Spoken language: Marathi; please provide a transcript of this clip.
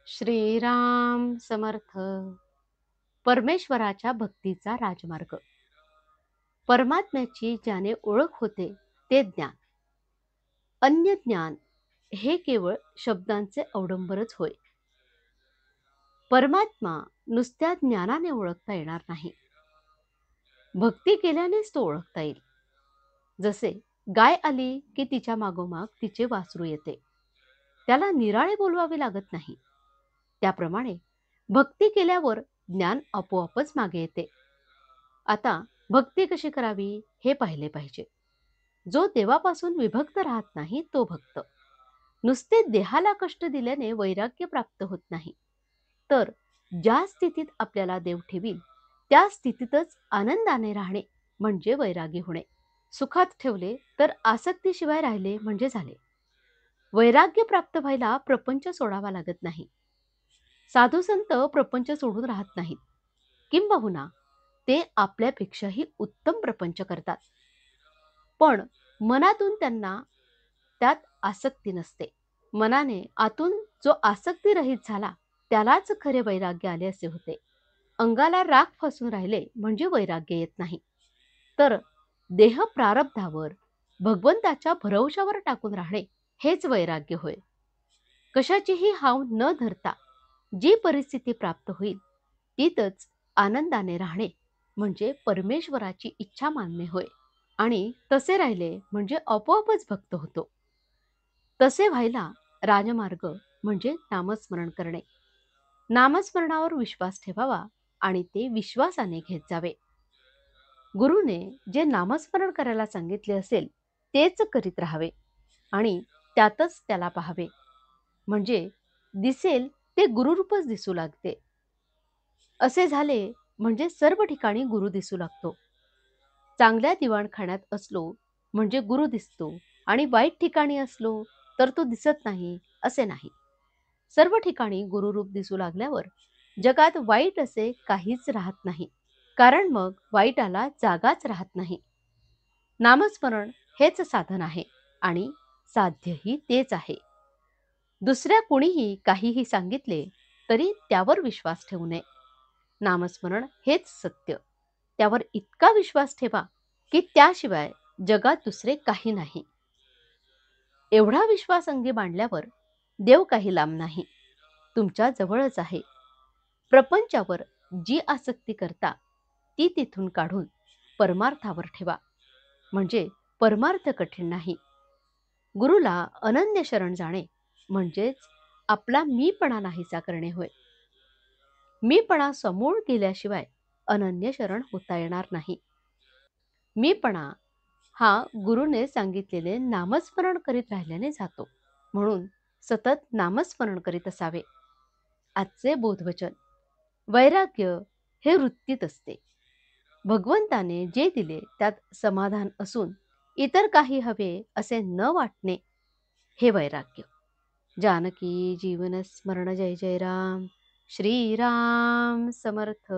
श्रीराम समर्थ. परमेश्वराच्या भक्तीचा राजमार्ग. परमात्म्याची ज्याने ओळख होते ते ज्ञान. अन्य ज्ञान हे केवळ शब्दांचे अवडंबरच होय. परमात्मा नुसत्या ज्ञानाने ओळखता येणार नाही, भक्ती केल्यानेच तो ओळखता येईल. जसे गाय आली की तिच्या मागोमाग तिचे वासरू येते, त्याला निराळे बोलवावे लागत नाही. त्याप्रमाणे भक्ती केल्यावर ज्ञान आपोआपच मागे येते. आता भक्ती कशी करावी हे पाहिले पाहिजे. जो देवापासून विभक्त राहत नाही तो भक्त. नुसते देहाला कष्ट दिल्याने वैराग्य प्राप्त होत नाही, तर ज्या स्थितीत आपल्याला देव ठेवील त्या स्थितीतच आनंदाने राहणे म्हणजे वैरागी होणे. सुखात ठेवले तर आसक्तीशिवाय राहिले म्हणजे झाले. वैराग्य प्राप्त व्हायला प्रपंच सोडावा लागत नाही. साधू संत प्रपंच सोडून राहत नाहीत, किंबहुना ते आपल्यापेक्षाही उत्तम प्रपंच करतात, पण मनातून त्यांना त्यात आसक्ती नसते. मनाने आतून जो आसक्ती रहित झाला त्यालाच खरे वैराग्य आले असे होते. अंगाला राख फसून राहिले म्हणजे वैराग्य येत नाही, तर देह प्रारब्धावर भगवंताच्या भरवशावर टाकून राहणे हेच वैराग्य होय. कशाचीही हाव न धरता जी परिस्थिती प्राप्त होईल तीतच आनंदाने राहणे म्हणजे परमेश्वराची इच्छा मानणे होय. आणि तसे राहिले म्हणजे आपोआपच भक्त होतो. तसे व्हायला राजमार्ग म्हणजे नामस्मरण करणे. नामस्मरणावर विश्वास ठेवावा आणि ते विश्वासाने घेत जावे. गुरुने जे नामस्मरण करायला सांगितले असेल तेच करीत राहावे आणि त्यातच त्याला पाहावे, म्हणजे दिसेल ते गुरुरूपच दिसू लागते. असे झाले म्हणजे सर्व ठिकाणी गुरु दिसू लागतो. चांगल्या दिवाणखाण्यात असलो म्हणजे गुरु दिसतो आणि वाईट ठिकाणी असलो तर तो दिसत नाही असे नाही. सर्व ठिकाणी गुरुरूप दिसू लागल्यावर जगात वाईट असे काहीच राहत नाही, कारण मग वाईटाला जागाच राहत नाही. नामस्मरण हेच साधन आहे आणि साध्यही तेच आहे. दुसऱ्या कुणीही काहीही सांगितले तरी त्यावर विश्वास ठेवू नये. नामस्मरण हेच सत्य. त्यावर इतका विश्वास ठेवा की त्याशिवाय जगात दुसरे काही नाही. एवढा विश्वास अंगी बांधल्यावर देव काही लांब नाही, तुमच्या जवळच आहे. प्रपंचावर जी आसक्ती करता ती तिथून काढून परमार्थावर ठेवा, म्हणजे परमार्थ कठीण नाही. गुरुला अनन्य शरण जाणे म्हणजेच आपला मीपणा नाहीसा करणे होय. मीपणा समूळ गेल्याशिवाय अनन्य शरण होता येणार नाही. मीपणा हा गुरुने सांगितलेले नामस्मरण करीत राहिल्याने जातो, म्हणून सतत नामस्मरण करीत असावे. आजचे बोधवचन. वैराग्य हे वृत्तीत असते. भगवंताने जे दिले त्यात समाधान असून इतर काही हवे असे न वाटणे हे वैराग्य. जानकी जीवन स्मरण. जय जय राम. श्रीराम समर्थ.